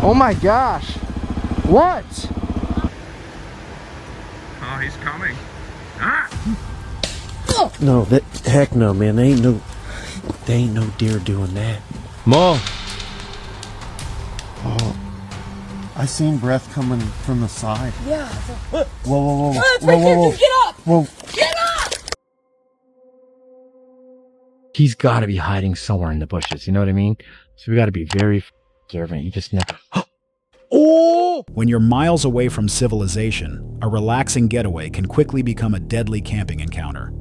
Oh my gosh. What? Oh, he's coming. Ah! No, that heck no, man. They ain't no deer doing that. Mo! Oh, I seen breath coming from the side. Yeah. Whoa, whoa, whoa, Oh, it's whoa, right whoa, here, whoa, dude. Get up! whoa. Get up! He's got to be hiding somewhere in the bushes. You know what I mean? So we got to be very observant. You just never. Oh! When you're miles away from civilization, a relaxing getaway can quickly become a deadly camping encounter.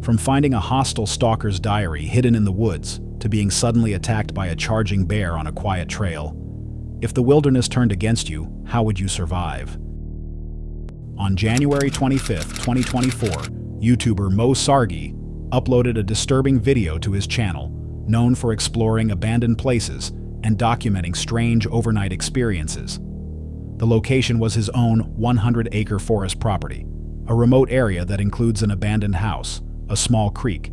From finding a hostile stalker's diary hidden in the woods to being suddenly attacked by a charging bear on a quiet trail. If the wilderness turned against you, how would you survive? On January 25th, 2024, YouTuber Mo Sargi uploaded a disturbing video to his channel, known for exploring abandoned places and documenting strange overnight experiences. The location was his own 100-acre forest property, a remote area that includes an abandoned house, a small creek,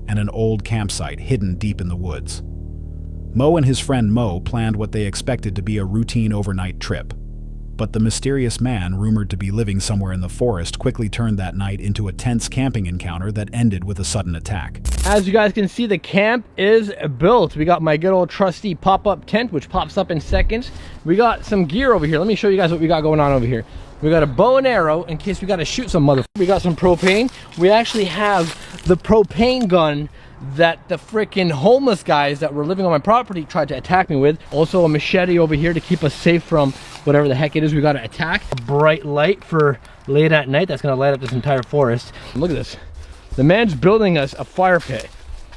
and an old campsite hidden deep in the woods. Mo and his friend Mo planned what they expected to be a routine overnight trip. But the mysterious man rumored to be living somewhere in the forest quickly turned that night into a tense camping encounter that ended with a sudden attack. As you guys can see, the camp is built. We got my good old trusty pop-up tent, which pops up in seconds. We got some gear over here. Let me show you guys what we got going on over here. We got a bow and arrow in case we got to shoot some motherfucker. We got some propane. We actually have the propane gun that the freaking homeless guys that were living on my property tried to attack me with. Also a machete over here to keep us safe from whatever the heck it is we got to attack. A bright light for late at night that's going to light up this entire forest. Look at this. The man's building us a fire pit.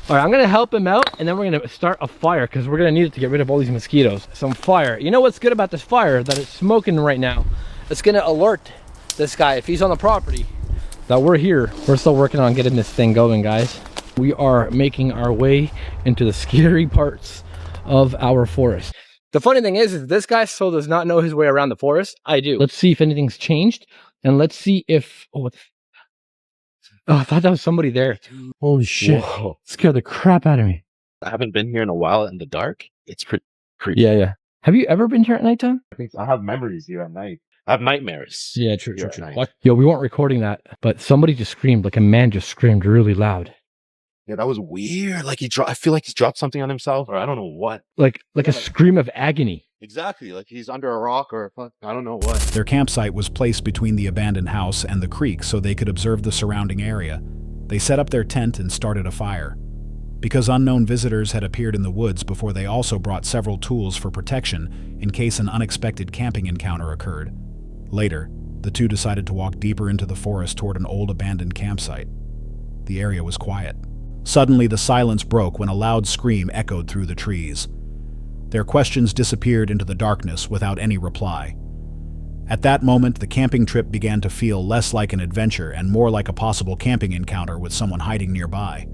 All right, I'm going to help him out, and then we're going to start a fire because we're going to need it to get rid of all these mosquitoes. Some fire. You know what's good about this fire? That it's smoking right now. It's going to alert this guy if he's on the property that we're here. We're still working on getting this thing going, guys. We are making our way into the scary parts of our forest. The funny thing is this guy still does not know his way around the forest. I do. Let's see if anything's changed, and let's see if... Oh, I thought that was somebody there. Holy shit. Whoa. Scared the crap out of me. I haven't been here in a while in the dark. It's pretty creepy. Yeah. Have you ever been here at nighttime? I think I have memories here at night. I have nightmares. Yeah, true. Yo, we weren't recording that, but somebody just screamed, like a man just screamed really loud. Yeah, that was weird. Like I feel like he's dropped something on himself, or I don't know what. Like a scream of agony. Exactly, like he's under a rock or I don't know what. Their campsite was placed between the abandoned house and the creek so they could observe the surrounding area. They set up their tent and started a fire. Because unknown visitors had appeared in the woods before, they also brought several tools for protection in case an unexpected camping encounter occurred. Later, the two decided to walk deeper into the forest toward an old abandoned campsite. The area was quiet. Suddenly, the silence broke when a loud scream echoed through the trees. Their questions disappeared into the darkness without any reply. At that moment, the camping trip began to feel less like an adventure and more like a possible camping encounter with someone hiding nearby.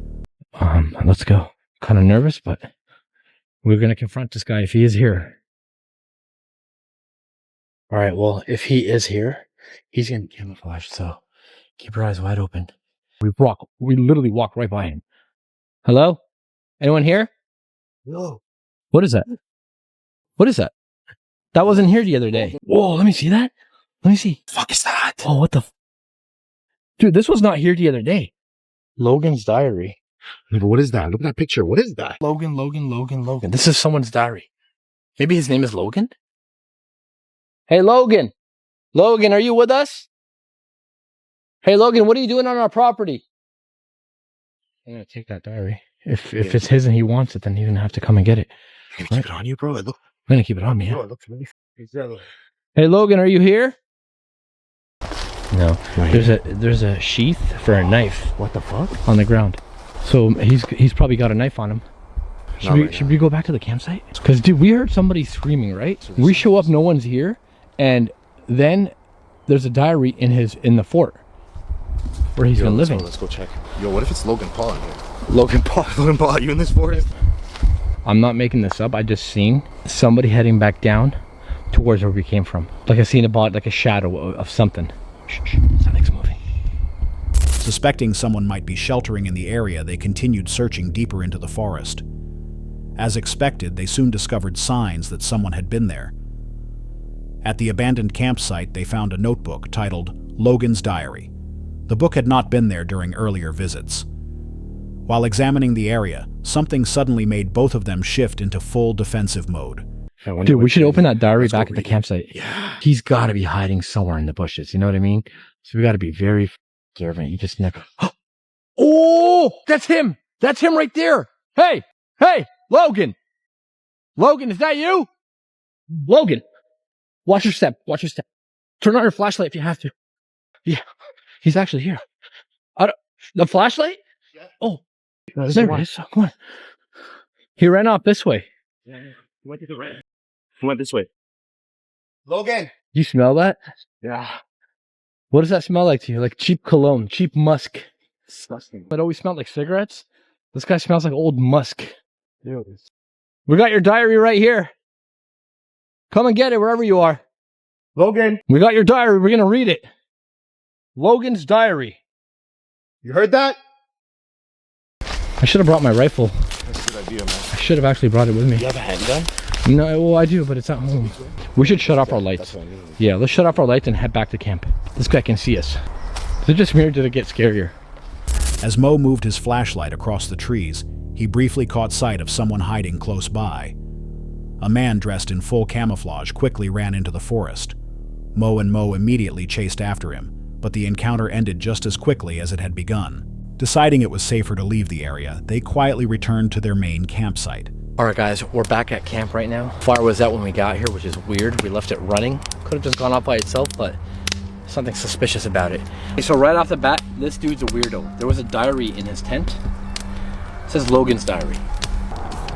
Let's go. Kind of nervous, but we're going to confront this guy if he is here. All right, well, if he is here, he's going to be camouflaged, so keep your eyes wide open. We literally walk right by him. Hello? Anyone here? No. What is that? What is that? That wasn't here the other day. Whoa, let me see that. Let me see. The fuck is that? Oh, what the... Dude, this was not here the other day. Logan's diary. But what is that? Look at that picture. What is that? Logan. This is someone's diary. Maybe his name is Logan? Hey, Logan. Logan, are you with us? Hey, Logan, what are you doing on our property? I'm going to take that diary. If it's his and he wants it, then he's going to have to come and get it. You're gonna keep it on you, bro? Look. I'm going to keep it on me, Bro, yeah? look really... Hey, Logan, are you here? No. Right. There's a sheath for a knife. What the fuck? On the ground. So he's probably got a knife on him. Should we go back to the campsite? Because, dude, we heard somebody screaming, right? So we show up, no one's here, and then there's a diary in the fort where he's been living. Let's go check. Yo, what if it's Logan Paul in here? Logan Paul. Logan Paul, are you in this forest? I'm not making this up. I just seen somebody heading back down towards where we came from. Like I seen like a shadow of something. Shh, something's moving. Suspecting someone might be sheltering in the area, they continued searching deeper into the forest. As expected, they soon discovered signs that someone had been there. At the abandoned campsite, they found a notebook titled Logan's Diary. The book had not been there during earlier visits. While examining the area, something suddenly made both of them shift into full defensive mode. Dude, we should open that diary back at the campsite. Yeah. He's got to be hiding somewhere in the bushes. You know what I mean? So we got to be very observant. You just never... Oh, that's him. That's him right there. Hey, Logan. Logan, is that you? Logan, watch your step. Watch your step. Turn on your flashlight if you have to. Yeah, he's actually here. The flashlight? Yeah. Oh, there it is. Come on. He ran off this way. Yeah. He went to the right. He went this way. Logan! You smell that? Yeah. What does that smell like to you? Like cheap cologne, cheap musk. Disgusting. It always smelled like cigarettes. This guy smells like old musk. Dude. We got your diary right here. Come and get it wherever you are. Logan! We got your diary. We're going to read it. Logan's diary. You heard that? I should have brought my rifle. That's a good idea, man. I should have actually brought it with me. You have a handgun? No, well, I do, but it's at home. We should shut off our lights. That's what I mean. Yeah, let's shut off our lights and head back to camp. This guy can see us. Is it just me or did it get scarier? As Mo moved his flashlight across the trees, he briefly caught sight of someone hiding close by. A man dressed in full camouflage quickly ran into the forest. Mo immediately chased after him, but the encounter ended just as quickly as it had begun. Deciding it was safer to leave the area, they quietly returned to their main campsite. Alright guys, we're back at camp right now. Fire was out when we got here, which is weird. We left it running. Could have just gone off by itself, but something suspicious about it. Okay, so right off the bat, this dude's a weirdo. There was a diary in his tent. It says Logan's diary.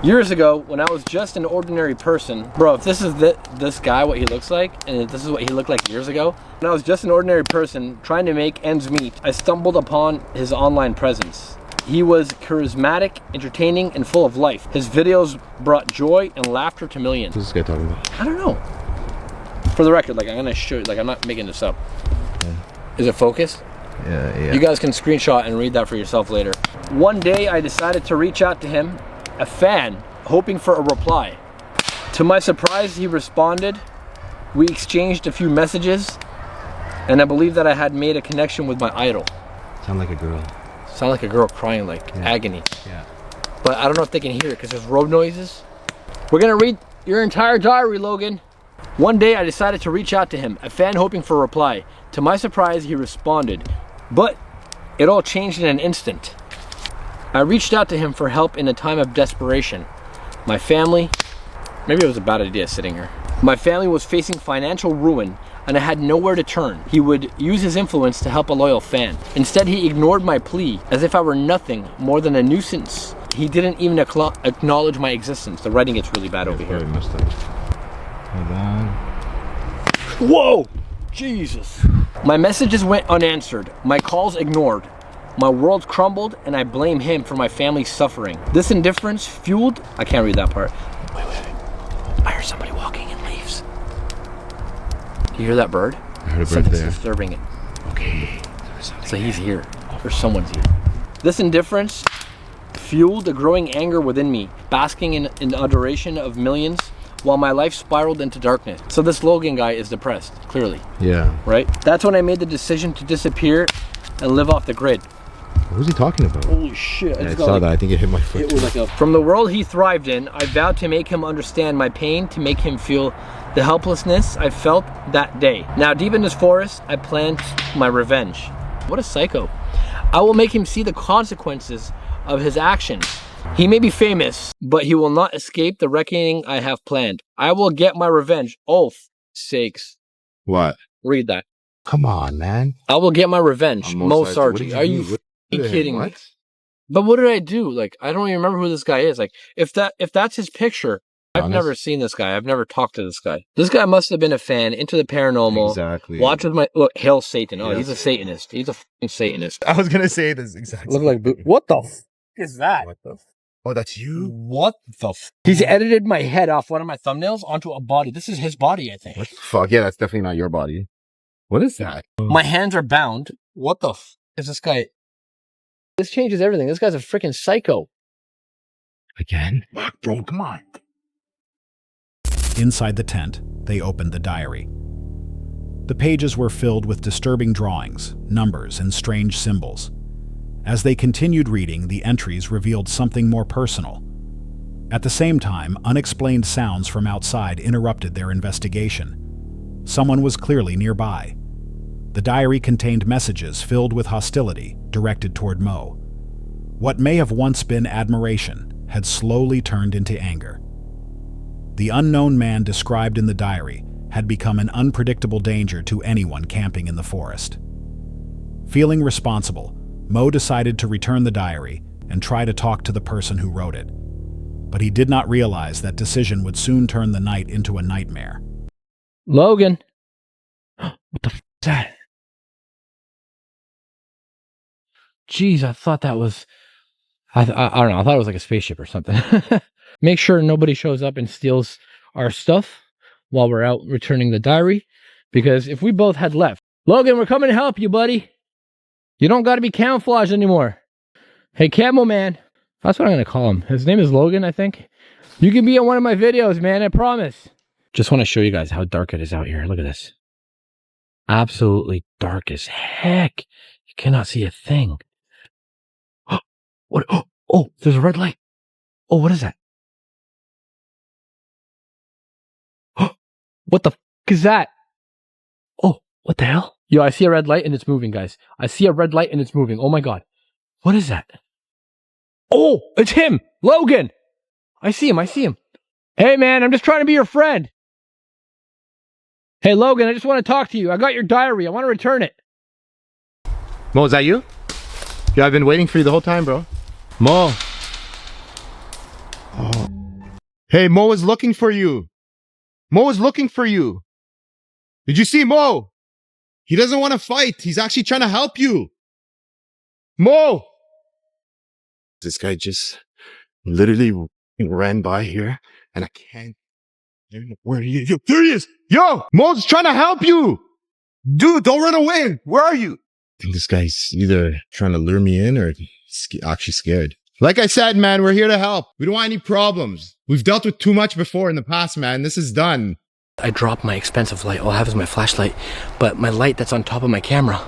Years ago, when I was just an ordinary person, bro, if this is this guy, what he looks like, and if this is what he looked like years ago, when I was just an ordinary person trying to make ends meet, I stumbled upon his online presence. He was charismatic, entertaining, and full of life. His videos brought joy and laughter to millions. What's this guy talking about? I don't know. For the record, like, I'm gonna show you, like, I'm not making this up. Yeah. Is it focused? Yeah. You guys can screenshot and read that for yourself later. One day, I decided to reach out to him, a fan, hoping for a reply. To my surprise, he responded. We exchanged a few messages, and I believe that I had made a connection with my idol. Sound like a girl. Sound like a girl crying, like agony. Yeah. But I don't know if they can hear it because there's road noises. We're gonna read your entire diary, Logan. One day I decided to reach out to him, a fan hoping for a reply. To my surprise, he responded, but it all changed in an instant. I reached out to him for help in a time of desperation. My family, maybe it was a bad idea sitting here. My family was facing financial ruin and I had nowhere to turn. He would use his influence to help a loyal fan. Instead, he ignored my plea as if I were nothing more than a nuisance. He didn't even acknowledge my existence. The writing gets really bad over here. Messed up. Hold on. Whoa! Jesus. My messages went unanswered. My calls ignored. My world crumbled and I blame him for my family's suffering. This indifference fueled... I can't read that part. Wait. I heard somebody walking in leaves. Do you hear that bird? I heard a bird Something's there. disturbing it. Okay. So he's here. Or someone's here. This indifference fueled a growing anger within me, basking in adoration of millions while my life spiraled into darkness. So this Logan guy is depressed, clearly. Yeah. Right? That's when I made the decision to disappear and live off the grid. What was he talking about? Holy shit. Yeah, I saw that. I think it hit my foot. It was like from the world he thrived in, I vowed to make him understand my pain, to make him feel the helplessness I felt that day. Now, deep in this forest, I planned my revenge. What a psycho. I will make him see the consequences of his actions. He may be famous, but he will not escape the reckoning I have planned. I will get my revenge. Oh, sakes. What? Read that. Come on, man. I will get my revenge. Mo Sargi. Are you kidding me? But what did I do? Like, I don't even remember who this guy is. Like, if that's his picture, I've never seen this guy. I've never talked to this guy. This guy must have been a fan, into the paranormal. Exactly. Watch with my look. Hail Satan. Oh, he's a Satanist. He's a fucking Satanist. I was gonna say this exactly. Look like what the f is that? What the? Oh, that's you. What the f? He's edited my head off one of my thumbnails onto a body. This is his body, I think. What the fuck? Yeah, that's definitely not your body. What is that? My hands are bound. What the f is this guy? This changes everything. This guy's a freaking psycho. Again? Fuck, bro, come on. Inside the tent, they opened the diary. The pages were filled with disturbing drawings, numbers, and strange symbols. As they continued reading, the entries revealed something more personal. At the same time, unexplained sounds from outside interrupted their investigation. Someone was clearly nearby. The diary contained messages filled with hostility directed toward Mo. What may have once been admiration had slowly turned into anger. The unknown man described in the diary had become an unpredictable danger to anyone camping in the forest. Feeling responsible, Mo decided to return the diary and try to talk to the person who wrote it. But he did not realize that decision would soon turn the night into a nightmare. Logan. What the f is that? Jeez, I thought that was... I don't know, I thought it was like a spaceship or something. Make sure nobody shows up and steals our stuff while we're out returning the diary. Because if we both had left... Logan, we're coming to help you, buddy. You don't got to be camouflaged anymore. Hey, Camo Man. That's what I'm going to call him. His name is Logan, I think. You can be in one of my videos, man, I promise. Just want to show you guys how dark it is out here. Look at this. Absolutely dark as heck. You cannot see a thing. What? Oh, there's a red light. Oh, what is that? What the f is that? Oh, what the hell? Yo, I see a red light and it's moving, guys. I see a red light and it's moving. Oh my God. What is that? Oh, it's him. Logan. I see him. I see him. Hey, man, I'm just trying to be your friend. Hey, Logan, I just want to talk to you. I got your diary. I want to return it. Mo, is that you? Yeah, I've been waiting for you the whole time, bro. Mo. Oh. Hey, Mo is looking for you. Mo is looking for you. Did you see Mo? He doesn't want to fight. He's actually trying to help you. Mo! This guy just literally ran by here and I can't... Where are you? There he is! Yo! Mo's trying to help you! Dude, don't run away! Where are you? I think this guy's either trying to lure me in or actually scared. Like I said, man, we're here to help. We don't want any problems. We've dealt with too much before in the past, man. This is done. I dropped my expensive light. All I have is my flashlight. But my light that's on top of my camera,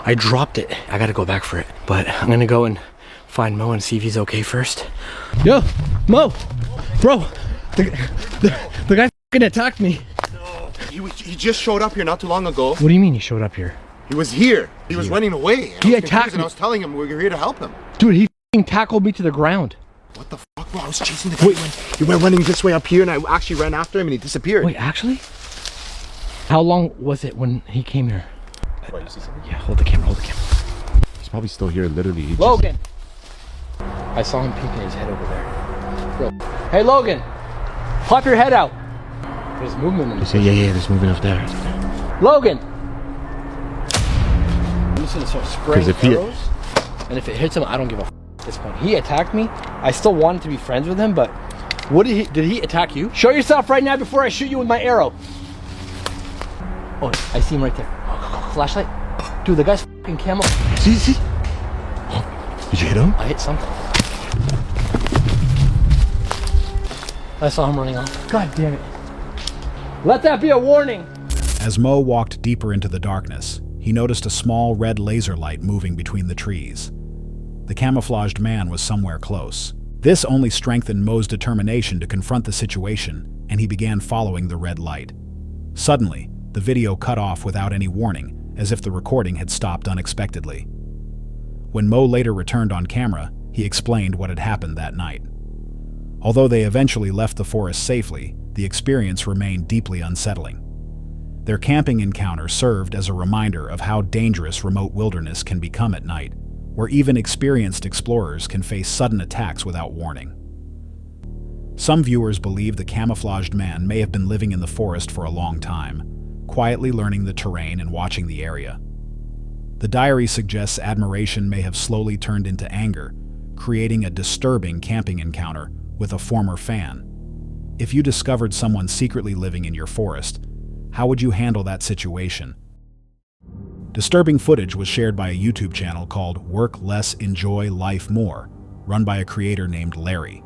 I dropped it. I gotta go back for it. But I'm gonna go and find Mo and see if he's okay first. Yo, Mo! Bro! The guy f***ing attacked me. No, he just showed up here not too long ago. What do you mean he showed up here? He was here. He was running away. He attacked me. And I was telling him we're here to help him. Dude, he f***ing tackled me to the ground. What the fuck, bro? I was chasing the guy. He went running this way up here and I actually ran after him and he disappeared. Wait, actually? How long was it when he came here? What, you see something? Yeah, hold the camera, hold the camera. He's probably still here, literally. He Logan! I saw him peeking his head over there. Bro. Hey, Logan! Pop your head out! There's movement in the... Yeah, there's movement up there. Logan! I'm just gonna start spraying if he- arrows, and if it hits him, I don't give a f at this point. He attacked me. I still wanted to be friends with him, but what did he attack you? Show yourself right now before I shoot you with my arrow. Oh, I see him right there. Flashlight. Dude, the guy's f***ing camo. See? Did you hit him? I hit something. I saw him running off. God damn it. Let that be a warning. As Mo walked deeper into the darkness, he noticed a small red laser light moving between the trees. The camouflaged man was somewhere close. This only strengthened Mo's determination to confront the situation, and he began following the red light. Suddenly, the video cut off without any warning, as if the recording had stopped unexpectedly. When Mo later returned on camera, he explained what had happened that night. Although they eventually left the forest safely, the experience remained deeply unsettling. Their camping encounter served as a reminder of how dangerous remote wilderness can become at night, where even experienced explorers can face sudden attacks without warning. Some viewers believe the camouflaged man may have been living in the forest for a long time, quietly learning the terrain and watching the area. The diary suggests admiration may have slowly turned into anger, creating a disturbing camping encounter with a former fan. If you discovered someone secretly living in your forest, how would you handle that situation? Disturbing footage was shared by a YouTube channel called Work Less, Enjoy Life More, run by a creator named Larry.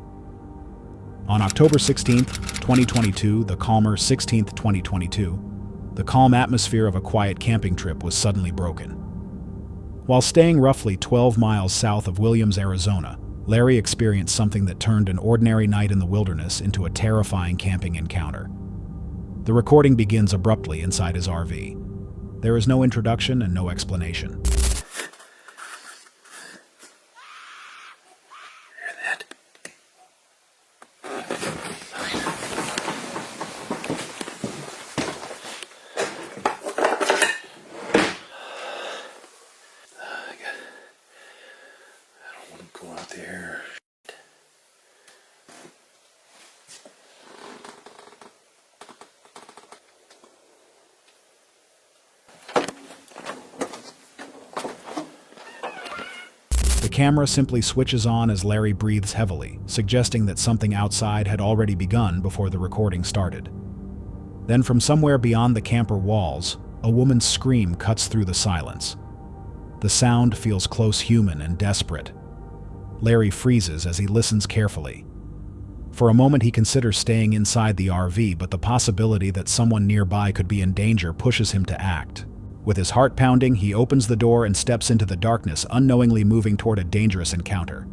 On October 16th, 2022, the calmer 16th, 2022, the calm atmosphere of a quiet camping trip was suddenly broken. While staying roughly 12 miles south of Williams, Arizona, Larry experienced something that turned an ordinary night in the wilderness into a terrifying camping encounter. The recording begins abruptly inside his RV. There is no introduction and no explanation. Go out there. The camera simply switches on as Larry breathes heavily, suggesting that something outside had already begun before the recording started. Then from somewhere beyond the camper walls, a woman's scream cuts through the silence. The sound feels close, human, and desperate. Larry freezes as he listens carefully. For a moment he considers staying inside the RV, but the possibility that someone nearby could be in danger pushes him to act. With his heart pounding, he opens the door and steps into the darkness, unknowingly moving toward a dangerous encounter.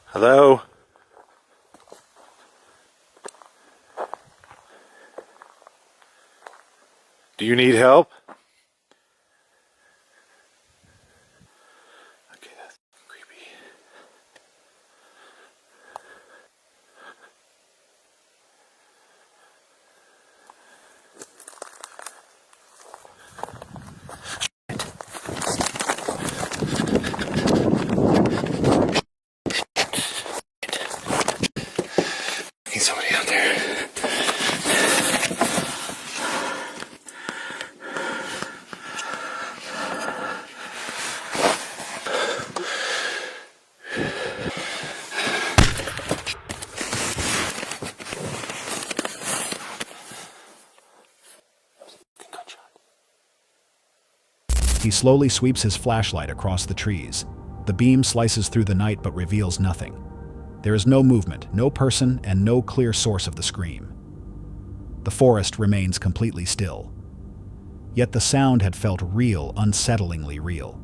Hello? Do you need help? Okay, that's creepy. Need somebody out there. He slowly sweeps his flashlight across the trees. The beam slices through the night but reveals nothing. There is no movement, no person, and no clear source of the scream. The forest remains completely still. Yet the sound had felt real, unsettlingly real.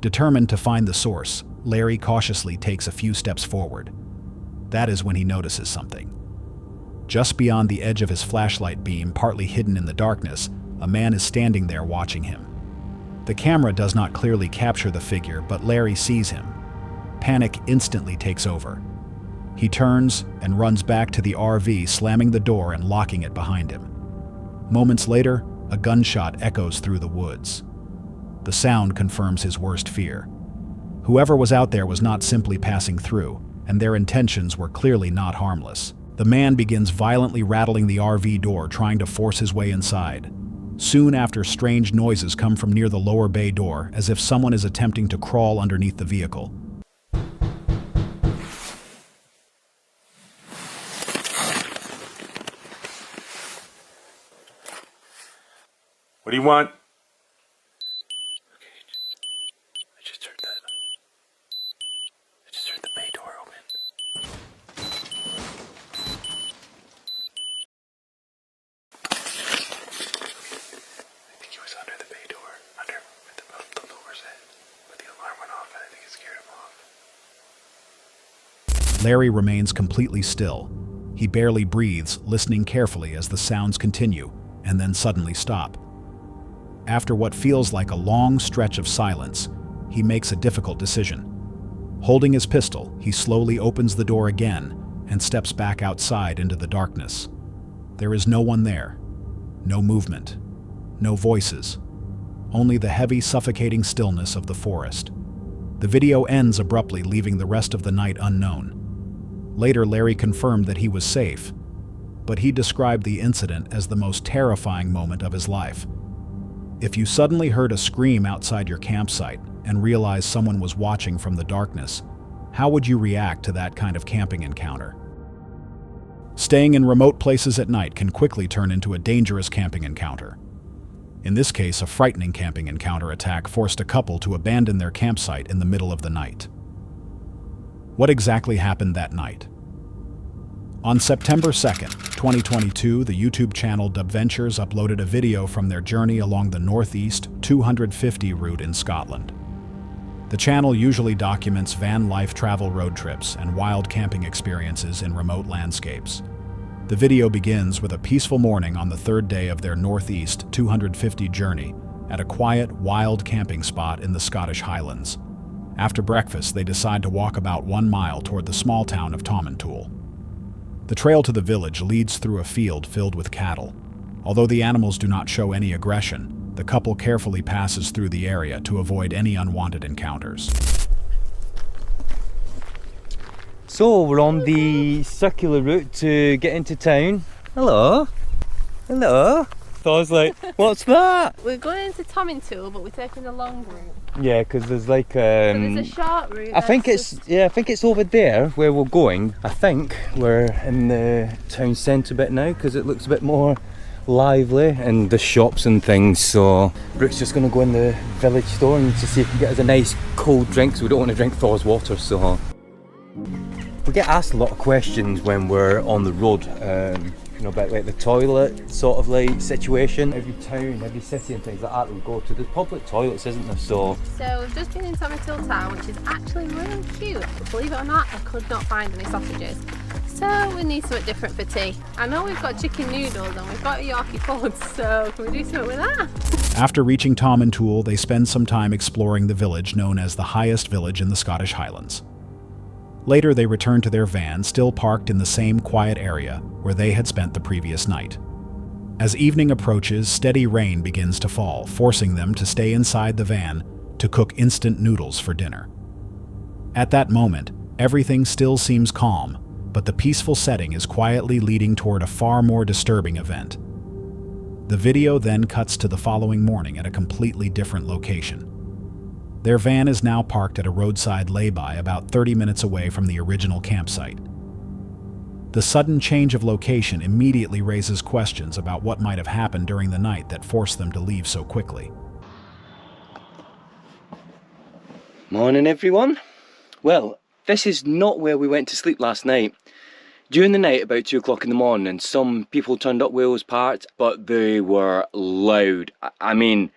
Determined to find the source, Larry cautiously takes a few steps forward. That is when he notices something. Just beyond the edge of his flashlight beam, partly hidden in the darkness, a man is standing there watching him. The camera does not clearly capture the figure, but Larry sees him. Panic instantly takes over. He turns and runs back to the RV, slamming the door and locking it behind him. Moments later, a gunshot echoes through the woods. The sound confirms his worst fear. Whoever was out there was not simply passing through, and their intentions were clearly not harmless. The man begins violently rattling the RV door, trying to force his way inside. Soon after, strange noises come from near the lower bay door, as if someone is attempting to crawl underneath the vehicle. What do you want? I just heard the bay door open. I think he was under the bay door, under with the doors in. But the alarm went off and I think it scared him off. Larry remains completely still. He barely breathes, listening carefully as the sounds continue, and then suddenly stop. After what feels like a long stretch of silence, he makes a difficult decision. Holding his pistol, he slowly opens the door again and steps back outside into the darkness. There is no one there. No movement. No voices. Only the heavy, suffocating stillness of the forest. The video ends abruptly, leaving the rest of the night unknown. Later, Larry confirmed that he was safe, but he described the incident as the most terrifying moment of his life. If you suddenly heard a scream outside your campsite and realized someone was watching from the darkness, how would you react to that kind of camping encounter? Staying in remote places at night can quickly turn into a dangerous camping encounter. In this case, a frightening camping encounter attack forced a couple to abandon their campsite in the middle of the night. What exactly happened that night? On September 2nd, 2022, the YouTube channel Dubventures uploaded a video from their journey along the Northeast 250 route in Scotland. The channel usually documents van life travel road trips and wild camping experiences in remote landscapes. The video begins with a peaceful morning on the third day of their Northeast 250 journey at a quiet, wild camping spot in the Scottish Highlands. After breakfast, they decide to walk about 1 mile toward the small town of Tomintoul. The trail to the village leads through a field filled with cattle. Although the animals do not show any aggression, the couple carefully passes through the area to avoid any unwanted encounters. So we're on the circular route to get into town. Hello. Hello. So I was like, what's that? We're going into Tomintoul, but we're taking the long route. Yeah, because there's like So there's a short route. I think it's over there where we're going. I think we're in the town centre bit now because it looks a bit more lively and the shops and things. So Brooke's just going to go in the village store and to see if we can get us a nice cold drink, so we don't want to drink Thor's water. So we get asked a lot of questions when we're on the road, you know, about like the toilet sort of like situation. Every town, every city and things like that we go to, there's public toilets, isn't there? So we've just been in Tomintoul town, which is actually really cute. But believe it or not, I could not find any sausages. So we need something different for tea. I know we've got chicken noodles and we've got a Yorkie pudding, so can we do something with that? After reaching Tomintoul, they spend some time exploring the village known as the highest village in the Scottish Highlands. Later, they return to their van, still parked in the same quiet area where they had spent the previous night. As evening approaches, steady rain begins to fall, forcing them to stay inside the van to cook instant noodles for dinner. At that moment, everything still seems calm, but the peaceful setting is quietly leading toward a far more disturbing event. The video then cuts to the following morning at a completely different location. Their van is now parked at a roadside lay-by about 30 minutes away from the original campsite. The sudden change of location immediately raises questions about what might have happened during the night that forced them to leave so quickly. morning everyone. Well, this is not where we went to sleep last night. During the night, about 2 o'clock in the morning, some people turned up Wales Park, but they were loud. I mean,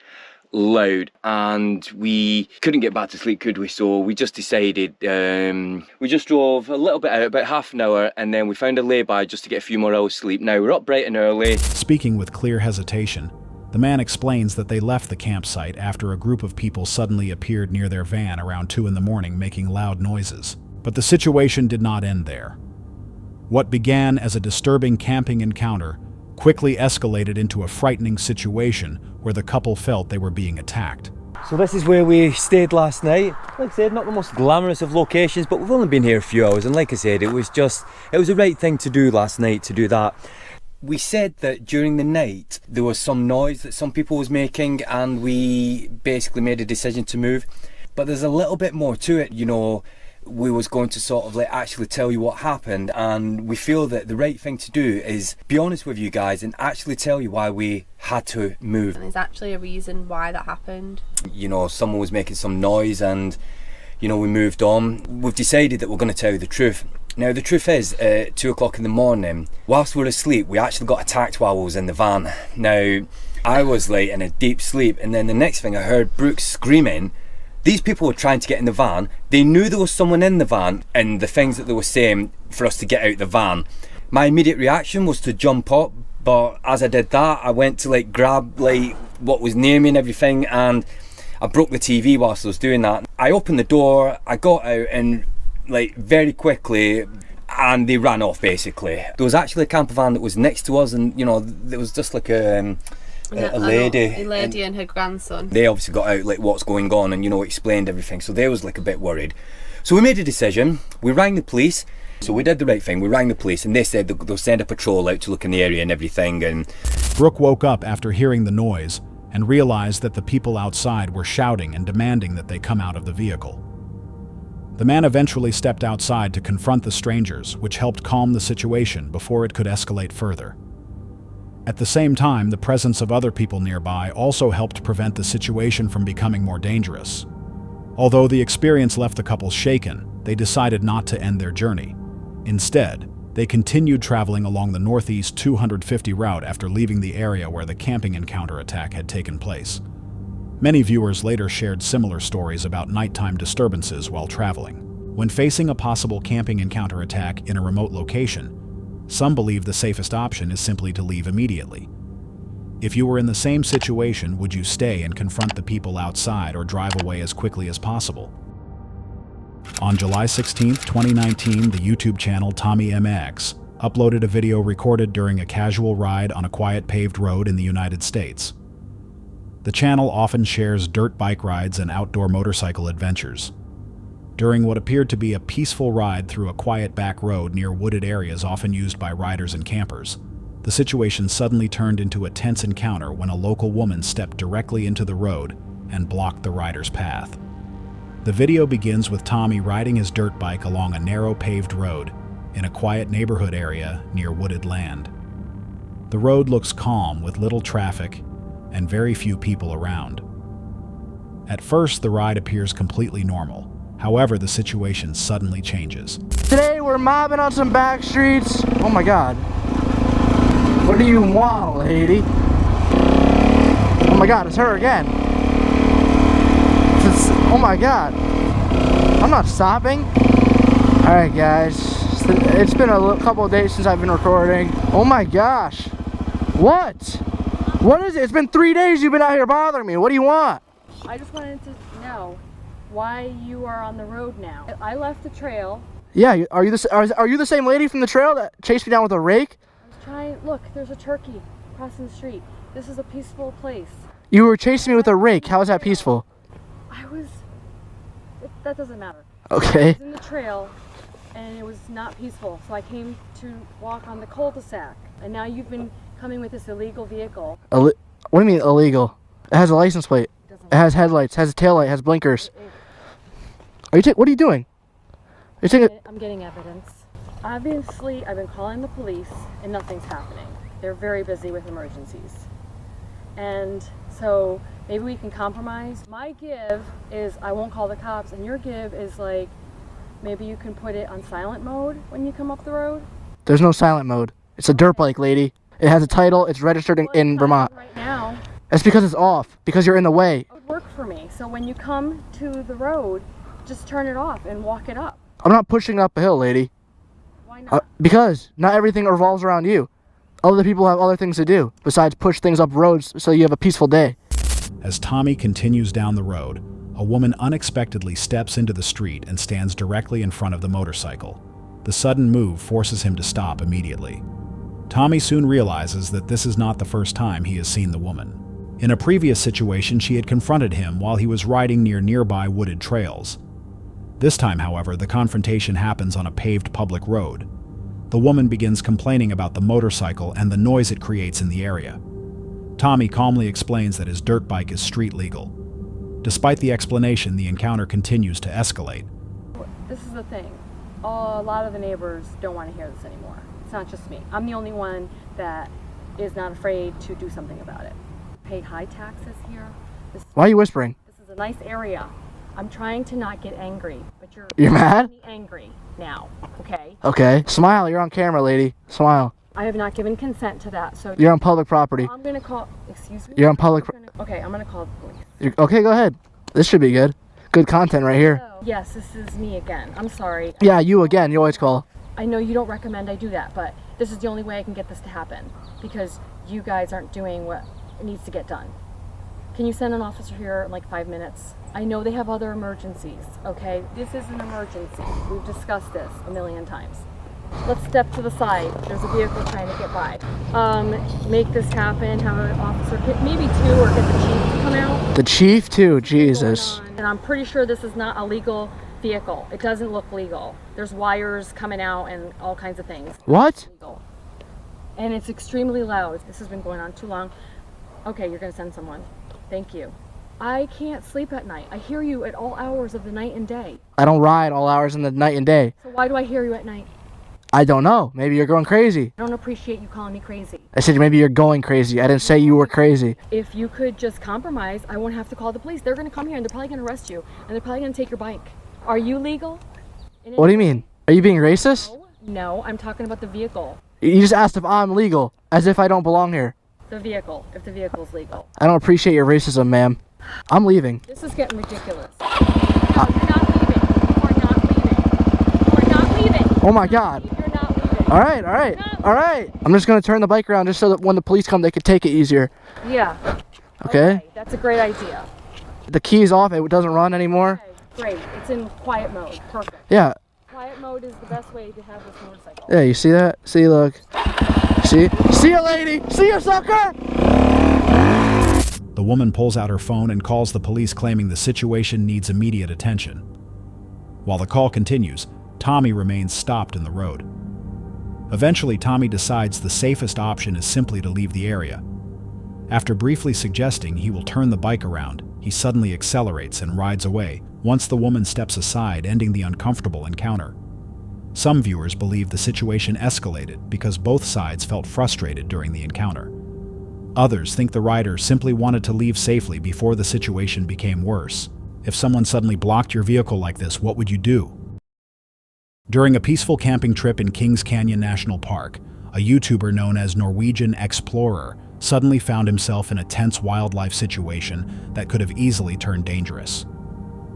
loud, and we couldn't get back to sleep, could we? So we just decided, we just drove a little bit out, about half an hour, and then we found a lay-by just to get a few more hours sleep. Now we're up bright and early. Speaking with clear hesitation, the man explains that they left the campsite after a group of people suddenly appeared near their van around 2 in the morning making loud noises. But the situation did not end there. What began as a disturbing camping encounter quickly escalated into a frightening situation where the couple felt they were being attacked. So this is where we stayed last night. Like I said, not the most glamorous of locations, but we've only been here a few hours, and like I said, it was the right thing to do last night, to do that. We said that during the night there was some noise that some people was making, and we basically made a decision to move. But there's a little bit more to it, you know. We was going to sort of like actually tell you what happened, and we feel that the right thing to do is be honest with you guys and actually tell you why we had to move. And there's actually a reason why that happened. You know, someone was making some noise and, you know, we moved on. We've decided that we're going to tell you the truth. Now the truth is, at 2 o'clock in the morning, whilst we were asleep, we actually got attacked while we was in the van. Now, I was like in a deep sleep, and then the next thing I heard Brooke screaming. These people were trying to get in the van. They knew there was someone in the van, and the things that they were saying for us to get out the van. My immediate reaction was to jump up, but as I did that, I went to like grab like what was near me and everything, and I broke the TV whilst I was doing that. I opened the door, I got out, and like very quickly, and they ran off basically. There was actually a camper van that was next to us, and you know, there was just like a lady and her grandson. They obviously got out like what's going on and, you know, explained everything, so they was like a bit worried. So we made a decision. We rang the police. So we did the right thing. We rang the police, and they said they'll send a patrol out to look in the area and everything. And Brooke woke up after hearing the noise and realized that the people outside were shouting and demanding that they come out of the vehicle. The man eventually stepped outside to confront the strangers, which helped calm the situation before it could escalate further. At the same time, the presence of other people nearby also helped prevent the situation from becoming more dangerous. Although the experience left the couple shaken, they decided not to end their journey. Instead, they continued traveling along the northeast 250 route after leaving the area where the camping encounter attack had taken place. Many viewers later shared similar stories about nighttime disturbances while traveling. When facing a possible camping encounter attack in a remote location, some believe the safest option is simply to leave immediately. If you were in the same situation, would you stay and confront the people outside or drive away as quickly as possible? On July 16, 2019, the YouTube channel Tommy MX uploaded a video recorded during a casual ride on a quiet paved road in the United States. The channel often shares dirt bike rides and outdoor motorcycle adventures. During what appeared to be a peaceful ride through a quiet back road near wooded areas often used by riders and campers, the situation suddenly turned into a tense encounter when a local woman stepped directly into the road and blocked the rider's path. The video begins with Tommy riding his dirt bike along a narrow paved road in a quiet neighborhood area near wooded land. The road looks calm with little traffic and very few people around. At first, the ride appears completely normal. However, the situation suddenly changes. Today we're mobbing on some back streets. Oh my god. What do you want, lady? Oh my god, it's her again. Oh my god. I'm not stopping. Alright guys, it's been a couple of days since I've been recording. Oh my gosh. What? What is it? It's been 3 days you've been out here bothering me. What do you want? I just wanted to know why you are on the road now. I left the trail. Yeah, are you the same lady from the trail that chased me down with a rake? I was trying, look, there's a turkey crossing the street. This is a peaceful place. You were chasing me with a rake. How is that peaceful? That doesn't matter. Okay. I was in the trail and it was not peaceful. So I came to walk on the cul-de-sac. And now you've been coming with this illegal vehicle. What do you mean illegal? It has a license plate. It has headlights, has a taillight, has blinkers. What are you doing? I'm getting evidence. Obviously, I've been calling the police and nothing's happening. They're very busy with emergencies. And so maybe we can compromise. My give is I won't call the cops, and your give is like maybe you can put it on silent mode when you come up the road. There's no silent mode. It's a dirt bike, lady. It has a title. It's registered in Vermont. Right now. That's because it's off. Because you're in the way. It would work for me. So when you come to the road, just turn it off and walk it up. I'm not pushing up a hill, lady. Why not? Because not everything revolves around you. Other people have other things to do besides push things up roads so you have a peaceful day. As Tommy continues down the road, a woman unexpectedly steps into the street and stands directly in front of the motorcycle. The sudden move forces him to stop immediately. Tommy soon realizes that this is not the first time he has seen the woman. In a previous situation, she had confronted him while he was riding near nearby wooded trails. This time, however, the confrontation happens on a paved public road. The woman begins complaining about the motorcycle and the noise it creates in the area. Tommy calmly explains that his dirt bike is street legal. Despite the explanation, the encounter continues to escalate. This is the thing. A lot of the neighbors don't want to hear this anymore. It's not just me. I'm the only one that is not afraid to do something about it. Pay high taxes here. Why are you whispering? This is a nice area. I'm trying to not get angry, but you're mad? making me angry now, okay? Okay. Smile. You're on camera, lady. Smile. I have not given consent to that, so... You're on public property. I'm going to call... Excuse me? You're on public... Okay, I'm going to call the police. Okay, go ahead. This should be good. Good content right here. Hello. Yes, this is me again. I'm sorry. Yeah, you again. You always call. I know you don't recommend I do that, but this is the only way I can get this to happen because you guys aren't doing what needs to get done. Can you send an officer here in like 5 minutes? I know they have other emergencies, okay? This is an emergency. We've discussed this a million times. Let's step to the side. There's a vehicle trying to get by. Make this happen, have an officer, maybe two, or get the chief to come out. The chief too, Jesus. And I'm pretty sure this is not a legal vehicle. It doesn't look legal. There's wires coming out and all kinds of things. What? And it's extremely loud. This has been going on too long. Okay, you're gonna send someone. Thank you. I can't sleep at night. I hear you at all hours of the night and day. I don't ride all hours in the night and day. So why do I hear you at night? I don't know. Maybe you're going crazy. I don't appreciate you calling me crazy. I said maybe you're going crazy. I didn't say you were crazy. If you could just compromise, I won't have to call the police. They're going to come here and they're probably going to arrest you. And they're probably going to take your bike. Are you legal? What do you mean? Are you being racist? No, I'm talking about the vehicle. You just asked if I'm legal, as if I don't belong here. The vehicle, if the vehicle's legal. I don't appreciate your racism, ma'am. I'm leaving. This is getting ridiculous. No, you're not leaving. You are not leaving. You are not leaving. Oh my God. You're not leaving. All right, all right, all right. I'm just going to turn the bike around just so that when the police come, they could take it easier. Yeah. Okay? That's a great idea. The key's off. It doesn't run anymore. Okay, great. It's in quiet mode. Perfect. Yeah. Quiet mode is the best way to have this motorcycle. Yeah, you see that? See, look. See? See you, lady! See you, sucker! The woman pulls out her phone and calls the police, claiming the situation needs immediate attention. While the call continues, Tommy remains stopped in the road. Eventually, Tommy decides the safest option is simply to leave the area. After briefly suggesting he will turn the bike around, he suddenly accelerates and rides away once the woman steps aside, ending the uncomfortable encounter. Some viewers believe the situation escalated because both sides felt frustrated during the encounter. Others think the rider simply wanted to leave safely before the situation became worse. If someone suddenly blocked your vehicle like this, what would you do? During a peaceful camping trip in Kings Canyon National Park, a YouTuber known as Norwegian Explorer suddenly found himself in a tense wildlife situation that could have easily turned dangerous.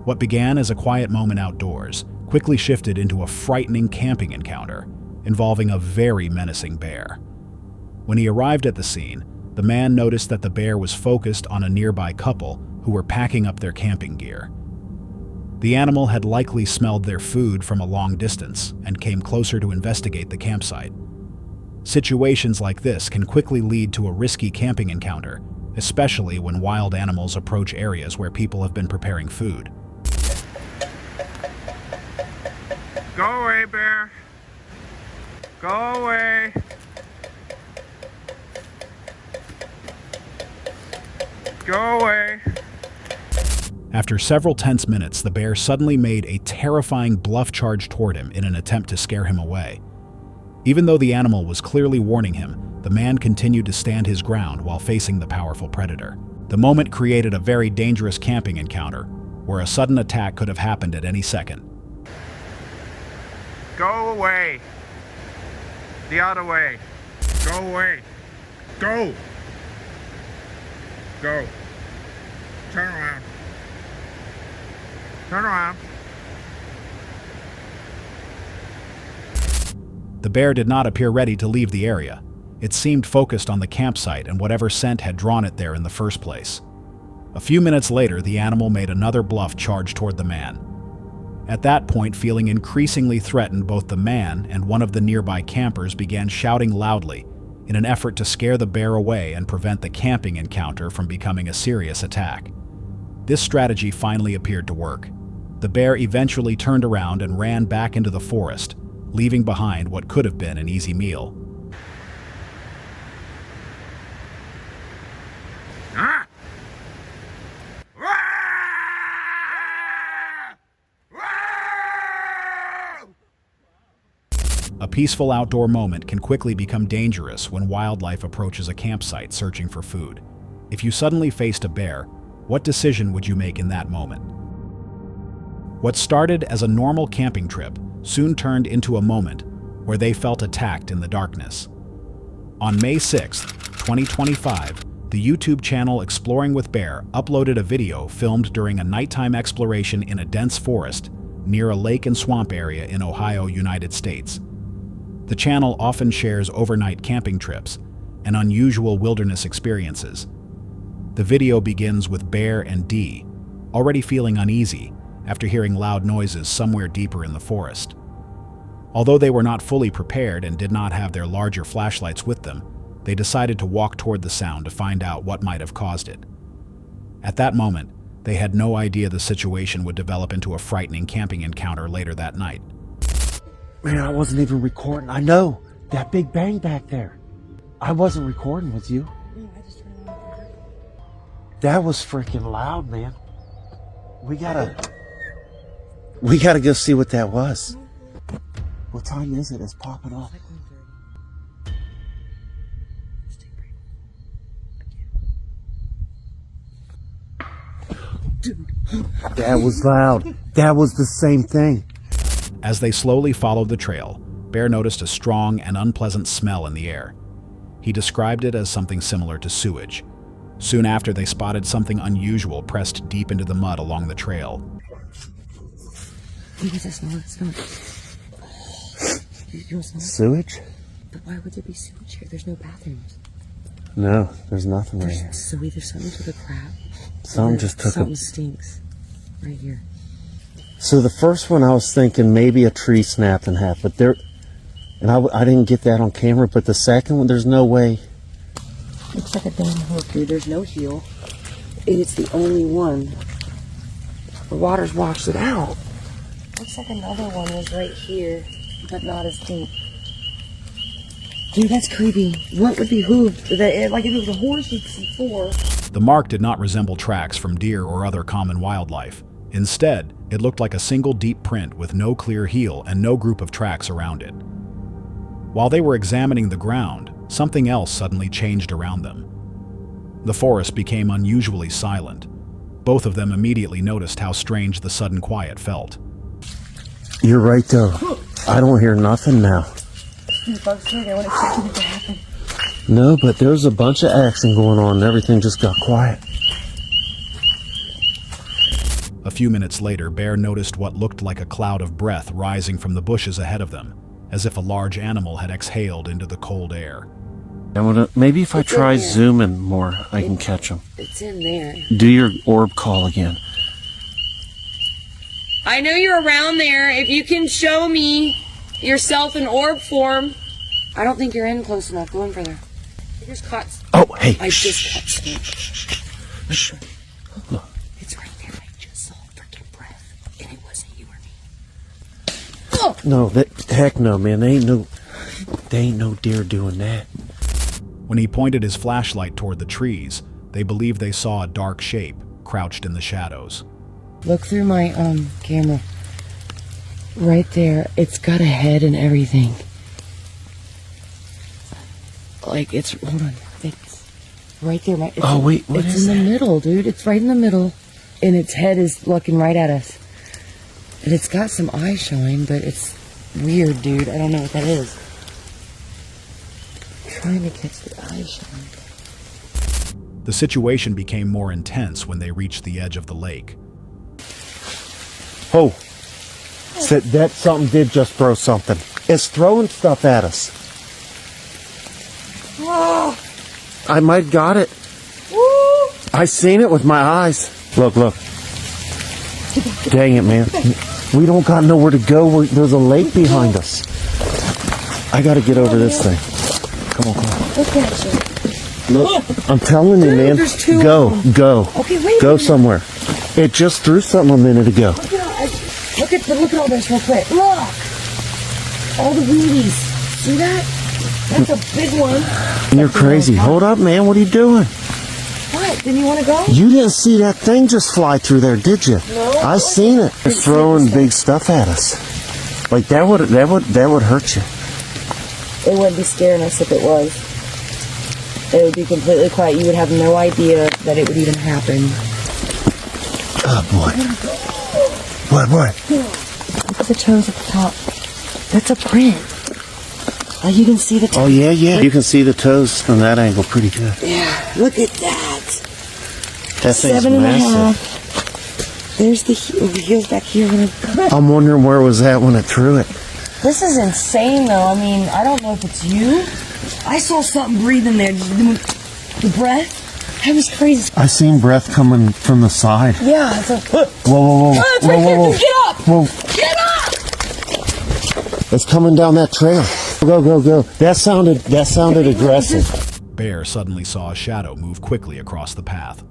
What began as a quiet moment outdoors quickly shifted into a frightening camping encounter involving a very menacing bear. When he arrived at the scene, the man noticed that the bear was focused on a nearby couple who were packing up their camping gear. The animal had likely smelled their food from a long distance and came closer to investigate the campsite. Situations like this can quickly lead to a risky camping encounter, especially when wild animals approach areas where people have been preparing food. Go away, bear. Go away. Go away. After several tense minutes, the bear suddenly made a terrifying bluff charge toward him in an attempt to scare him away. Even though the animal was clearly warning him, the man continued to stand his ground while facing the powerful predator. The moment created a very dangerous camping encounter, where a sudden attack could have happened at any second. Go away. The other way. Go away. Go. Go. Turn around. Turn around. The bear did not appear ready to leave the area. It seemed focused on the campsite and whatever scent had drawn it there in the first place. A few minutes later, the animal made another bluff charge toward the man. At that point, feeling increasingly threatened, both the man and one of the nearby campers began shouting loudly in an effort to scare the bear away and prevent the camping encounter from becoming a serious attack. This strategy finally appeared to work. The bear eventually turned around and ran back into the forest, leaving behind what could have been an easy meal. Ah! A peaceful outdoor moment can quickly become dangerous when wildlife approaches a campsite searching for food. If you suddenly faced a bear, what decision would you make in that moment? What started as a normal camping trip soon turned into a moment where they felt attacked in the darkness. On May 6, 2025, the YouTube channel Exploring with Bear uploaded a video filmed during a nighttime exploration in a dense forest near a lake and swamp area in Ohio, United States. The channel often shares overnight camping trips and unusual wilderness experiences. The video begins with Bear and Dee already feeling uneasy after hearing loud noises somewhere deeper in the forest. Although they were not fully prepared and did not have their larger flashlights with them, they decided to walk toward the sound to find out what might have caused it. At that moment, they had no idea the situation would develop into a frightening camping encounter later that night. Man, I wasn't even recording. I know. That big bang back there. I wasn't recording with you. That was freaking loud, man. We gotta go see what that was. What time is it? It's popping up. That was loud. That was the same thing. As they slowly followed the trail, Bear noticed a strong and unpleasant smell in the air. He described it as something similar to sewage. Soon after, they spotted something unusual pressed deep into the mud along the trail. What is that smell? Smell it. You don't smell it? Sewage? But why would there be sewage here? There's no bathrooms. No, there's nothing right here. So either something took a crap. Something just took something stinks. Right here. So the first one I was thinking maybe a tree snapped in half, but there, and I didn't get that on camera, but the second one, there's no way. Looks like a damn hook, dude. There's no heel. And it's the only one. The water's washed it out. Looks like another one was right here, but not as deep. Dude, that's creepy. What would be hooved? Like if it was a horse, you'd see four. The mark did not resemble tracks from deer or other common wildlife. Instead, it looked like a single deep print with no clear heel and no group of tracks around it. While they were examining the ground, something else suddenly changed around them. The forest became unusually silent. Both of them immediately noticed how strange the sudden quiet felt. You're right, though. I don't hear nothing now. The bugs here, they wouldn't expect it to happen. No, but there's a bunch of action going on and everything just got quiet. A few minutes later, Bear noticed what looked like a cloud of breath rising from the bushes ahead of them, as if a large animal had exhaled into the cold air. Maybe if I try zooming more, I can catch them. It's in there. Do your orb call again. I know you're around there. If you can show me yourself in orb form. I don't think you're in close enough. Go in further. I just caught. Oh, hey. I just caught snake. Look. It's right there. I just saw a freaking breath, and it wasn't you or me. Oh. No, heck no, man. They ain't no deer doing that. When he pointed his flashlight toward the trees, they believed they saw a dark shape crouched in the shadows. Look through my camera. Right there, it's got a head and everything. Like it's hold on, it's right there. It's what is in that? the middle, dude. It's right in the middle, and its head is looking right at us. And it's got some eyes showing, but it's weird, dude. I don't know what that is. I'm trying to catch the eyes showing. The situation became more intense when they reached the edge of the lake. Oh. That something did just throw something. It's throwing stuff at us. Oh. I might got it. Woo. I seen it with my eyes. Look. Dang it, man. We don't got nowhere to go. There's a lake behind us. I gotta get over this thing. Come on. Look at you. Look, I'm telling you, man. There's two Go. Okay, wait. Go somewhere. It just threw something a minute ago. Look at all this real quick. Look! All the weedies. See that? That's a big one. You're crazy. Hold up, man. What are you doing? What? Didn't you want to go? You didn't see that thing just fly through there, did you? No. I seen it. It's throwing big stuff at us. Like that would hurt you. It wouldn't be scaring us if it was. It would be completely quiet. You would have no idea that it would even happen. Oh boy. What? Look at the toes at the top. That's a print. Oh, you can see the toes. Oh, yeah. You can see the toes from that angle pretty good. Yeah, look at that. That thing's 7.5. massive. There's the heels back here. I'm wondering where was that when it threw it. This is insane, though. I mean, I don't know if it's you. I saw something breathing there. The breath. That was crazy. I seen breath coming from the side. Yeah. It's whoa. Oh, it's right here. Get up. Whoa. Get up. It's coming down that trail. Go. That sounded aggressive. Bear suddenly saw a shadow move quickly across the path.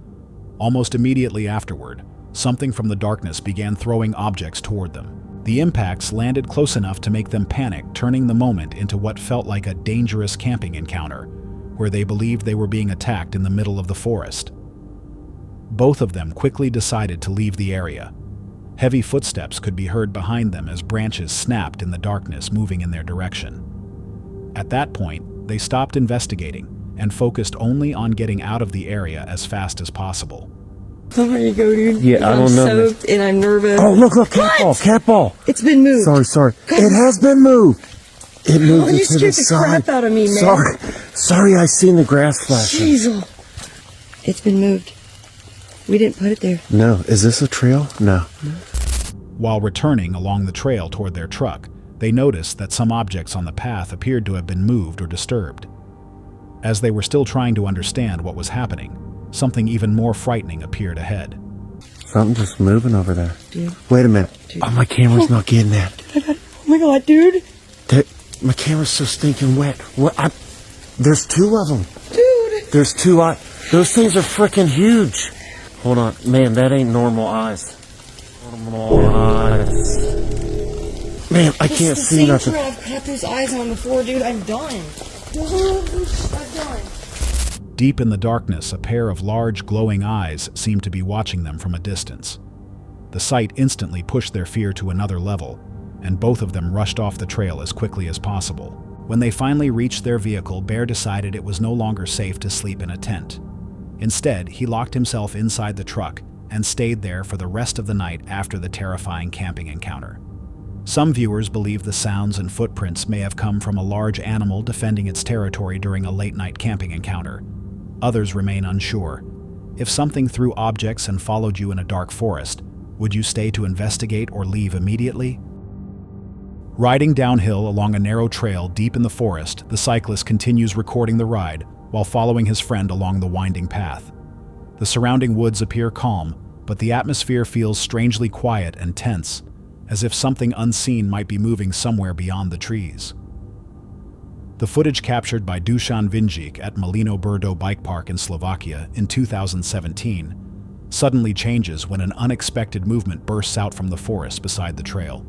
Almost immediately afterward, something from the darkness began throwing objects toward them. The impacts landed close enough to make them panic, turning the moment into what felt like a dangerous camping encounter, where they believed they were being attacked in the middle of the forest. Both of them quickly decided to leave the area. Heavy footsteps could be heard behind them as branches snapped in the darkness, moving in their direction. At that point, they stopped investigating and focused only on getting out of the area as fast as possible. Oh, there you go, dude. Yeah, I don't know. I'm soaked and I'm nervous. Oh, look, cat ball. It's been moved. Sorry. It has been moved. It moved you into scared the the side. crap out of me, man. Sorry, I seen the grass flashing. Jeez. It's been moved. We didn't put it there. No, is this a trail? No. While returning along the trail toward their truck, they noticed that some objects on the path appeared to have been moved or disturbed. As they were still trying to understand what was happening, something even more frightening appeared ahead. Something just moving over there. Dude. Wait a minute. Oh, my camera's not getting that. Oh my god, dude. My camera's so stinking wet. There's two of them. Dude. There's two eyes. Those things are freaking huge. Hold on. Man, that ain't normal eyes. Normal eyes. Man, I can't see nothing. I've had those eyes on before, dude. I'm done. I'm done. Deep in the darkness, a pair of large, glowing eyes seemed to be watching them from a distance. The sight instantly pushed their fear to another level, and both of them rushed off the trail as quickly as possible. When they finally reached their vehicle, Bear decided it was no longer safe to sleep in a tent. Instead, he locked himself inside the truck and stayed there for the rest of the night after the terrifying camping encounter. Some viewers believe the sounds and footprints may have come from a large animal defending its territory during a late-night camping encounter. Others remain unsure. If something threw objects and followed you in a dark forest, would you stay to investigate or leave immediately? Riding downhill along a narrow trail deep in the forest, the cyclist continues recording the ride while following his friend along the winding path. The surrounding woods appear calm, but the atmosphere feels strangely quiet and tense, as if something unseen might be moving somewhere beyond the trees. The footage captured by Dusan Vinjic at Malino Brdo Bike Park in Slovakia in 2017 suddenly changes when an unexpected movement bursts out from the forest beside the trail.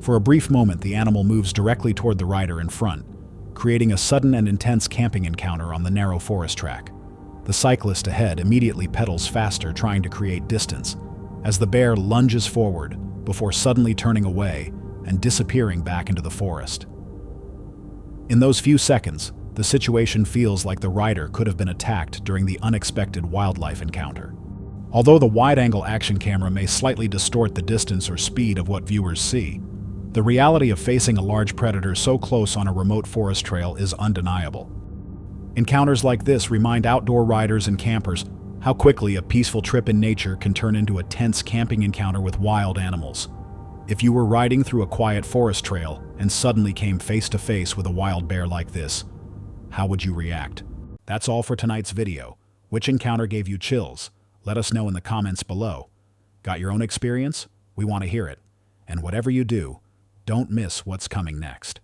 For a brief moment, the animal moves directly toward the rider in front, creating a sudden and intense camping encounter on the narrow forest track. The cyclist ahead immediately pedals faster, trying to create distance, as the bear lunges forward before suddenly turning away and disappearing back into the forest. In those few seconds, the situation feels like the rider could have been attacked during the unexpected wildlife encounter. Although the wide-angle action camera may slightly distort the distance or speed of what viewers see, the reality of facing a large predator so close on a remote forest trail is undeniable. Encounters like this remind outdoor riders and campers how quickly a peaceful trip in nature can turn into a tense camping encounter with wild animals. If you were riding through a quiet forest trail and suddenly came face to face with a wild bear like this, how would you react? That's all for tonight's video. Which encounter gave you chills? Let us know in the comments below. Got your own experience? We want to hear it. And whatever you do, don't miss what's coming next.